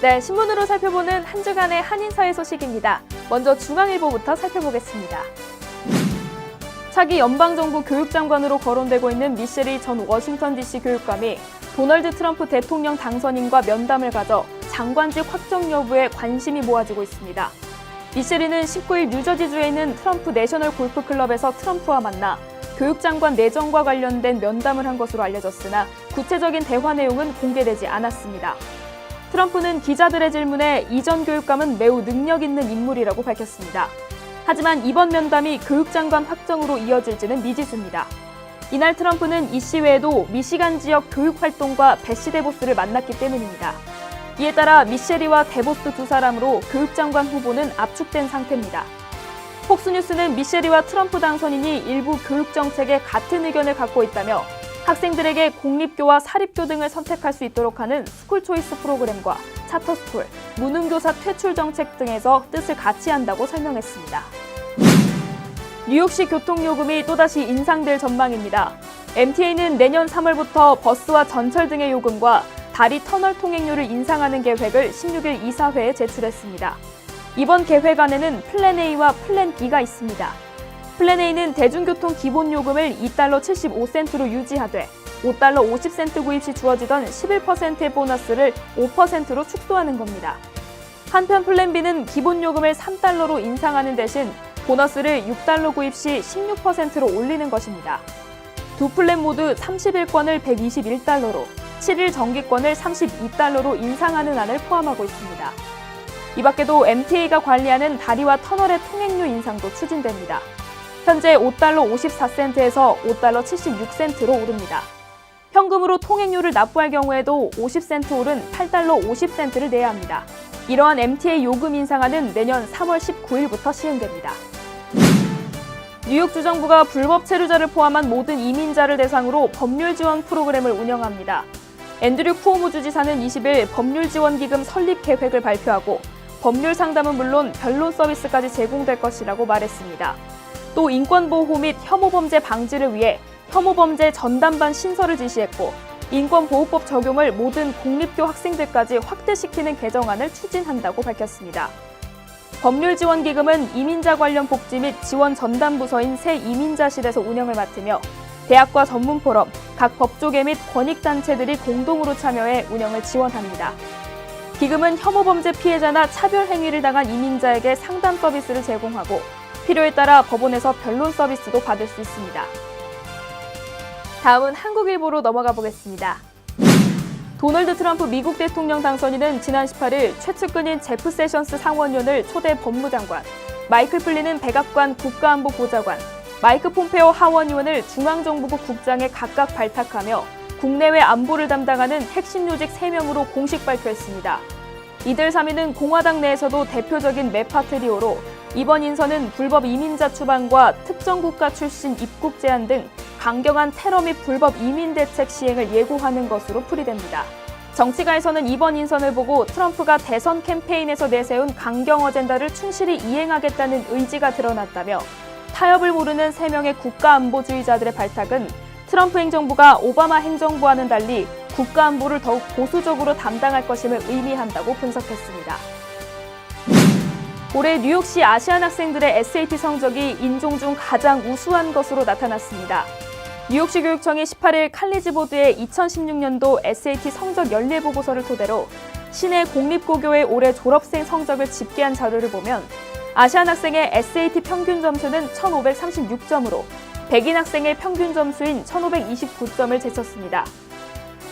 네, 신문으로 살펴보는 한 주간의 한인사회 소식입니다. 먼저 중앙일보부터 살펴보겠습니다. 차기 연방정부 교육장관으로 거론되고 있는 미셸리 전 워싱턴 DC 교육감이 도널드 트럼프 대통령 당선인과 면담을 가져 장관직 확정 여부에 관심이 모아지고 있습니다. 미셸리는 19일 뉴저지주에 있는 트럼프 내셔널 골프클럽에서 트럼프와 만나 교육장관 내정과 관련된 면담을 한 것으로 알려졌으나 구체적인 대화 내용은 공개되지 않았습니다. 트럼프는 기자들의 질문에 이 전 교육감은 매우 능력 있는 인물이라고 밝혔습니다. 하지만 이번 면담이 교육장관 확정으로 이어질지는 미지수입니다. 이날 트럼프는 이 씨 외에도 미시간 지역 교육활동과 베시 데보스를 만났기 때문입니다. 이에 따라 미셸리와 데보스 두 사람으로 교육장관 후보는 압축된 상태입니다. 폭스뉴스는 미셸리와 트럼프 당선인이 일부 교육 정책에 같은 의견을 갖고 있다며 학생들에게 공립교와 사립교 등을 선택할 수 있도록 하는 스쿨 초이스 프로그램과 차터스쿨, 무능교사 퇴출 정책 등에서 뜻을 같이 한다고 설명했습니다. 뉴욕시 교통요금이 또다시 인상될 전망입니다. MTA는 내년 3월부터 버스와 전철 등의 요금과 다리 터널 통행료를 인상하는 계획을 16일 이사회에 제출했습니다. 이번 계획안에는 플랜 A와 플랜 B가 있습니다. 플랜 A는 대중교통 기본요금을 $2 75센트로 유지하되 $5 50센트 구입 시 주어지던 11%의 보너스를 5%로 축소하는 겁니다. 한편 플랜 B는 기본요금을 $3로 인상하는 대신 보너스를 $6 구입 시 16%로 올리는 것입니다. 두 플랜 모두 30일권을 $121로, 7일 정기권을 $32로 인상하는 안을 포함하고 있습니다. 이 밖에도 MTA가 관리하는 다리와 터널의 통행료 인상도 추진됩니다. 현재 $5 54센트에서 $5 76센트로 오릅니다. 현금으로 통행료를 납부할 경우에도 50센트 오른 $8 50센트를 내야 합니다. 이러한 MTA 요금 인상안은 내년 3월 19일부터 시행됩니다. 뉴욕주 정부가 불법 체류자를 포함한 모든 이민자를 대상으로 법률 지원 프로그램을 운영합니다. 앤드류 쿠오모 주지사는 20일 법률 지원 기금 설립 계획을 발표하고 법률 상담은 물론 변론 서비스까지 제공될 것이라고 말했습니다. 또 인권보호 및 혐오범죄 방지를 위해 혐오범죄 전담반 신설을 지시했고 인권보호법 적용을 모든 공립교 학생들까지 확대시키는 개정안을 추진한다고 밝혔습니다. 법률지원기금은 이민자 관련 복지 및 지원 전담 부서인 새 이민자실에서 운영을 맡으며 대학과 전문포럼, 각 법조계 및 권익단체들이 공동으로 참여해 운영을 지원합니다. 기금은 혐오범죄 피해자나 차별 행위를 당한 이민자에게 상담 서비스를 제공하고 필요에 따라 법원에서 변론 서비스도 받을 수 있습니다. 다음은 한국일보로 넘어가 보겠습니다. 도널드 트럼프 미국 대통령 당선인은 지난 18일 최측근인 제프 세션스 상원의원을 초대 법무장관, 마이클 플린은 백악관 국가안보보좌관, 마이크 폼페오 하원의원을 중앙정보국 국장에 각각 발탁하며 국내외 안보를 담당하는 핵심 요직 3명으로 공식 발표했습니다. 이들 3인은 공화당 내에서도 대표적인 매파 트리오로 이번 인선은 불법 이민자 추방과 특정 국가 출신 입국 제한 등 강경한 테러 및 불법 이민 대책 시행을 예고하는 것으로 풀이됩니다. 정치가에서는 이번 인선을 보고 트럼프가 대선 캠페인에서 내세운 강경 어젠다를 충실히 이행하겠다는 의지가 드러났다며 타협을 모르는 3명의 국가안보주의자들의 발탁은 트럼프 행정부가 오바마 행정부와는 달리 국가안보를 더욱 보수적으로 담당할 것임을 의미한다고 분석했습니다. 올해 뉴욕시 아시안 학생들의 SAT 성적이 인종 중 가장 우수한 것으로 나타났습니다. 뉴욕시 교육청이 18일 칼리지 보드의 2016년도 SAT 성적 연례보고서를 토대로 시내 공립고교의 올해 졸업생 성적을 집계한 자료를 보면 아시안 학생의 SAT 평균 점수는 1,536점으로 백인 학생의 평균 점수인 1,529점을 제쳤습니다.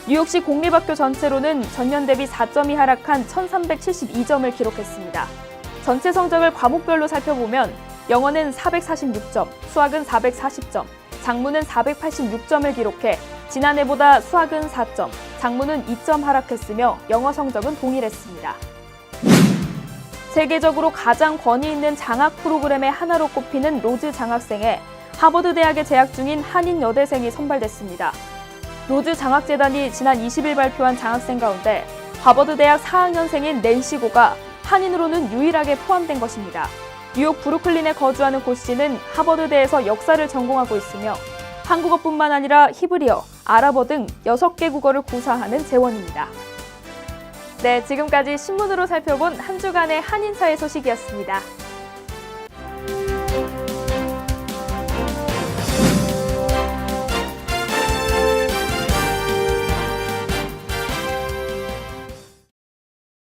뉴욕시 공립학교 전체로는 전년 대비 4점이 하락한 1,372점을 기록했습니다. 전체 성적을 과목별로 살펴보면 영어는 446점, 수학은 440점, 작문은 486점을 기록해 지난해보다 수학은 4점, 작문은 2점 하락했으며 영어 성적은 동일했습니다. 세계적으로 가장 권위 있는 장학 프로그램의 하나로 꼽히는 로즈 장학생에 하버드 대학에 재학 중인 한인 여대생이 선발됐습니다. 로즈 장학재단이 지난 20일 발표한 장학생 가운데 하버드 대학 4학년생인 낸시 고가 한인으로는 유일하게 포함된 것입니다. 뉴욕 브루클린에 거주하는 고 씨는 하버드대에서 역사를 전공하고 있으며 한국어뿐만 아니라 히브리어, 아랍어 등 6개 국어를 구사하는 재원입니다. 네, 지금까지 신문으로 살펴본 한 주간의 한인사회 소식이었습니다.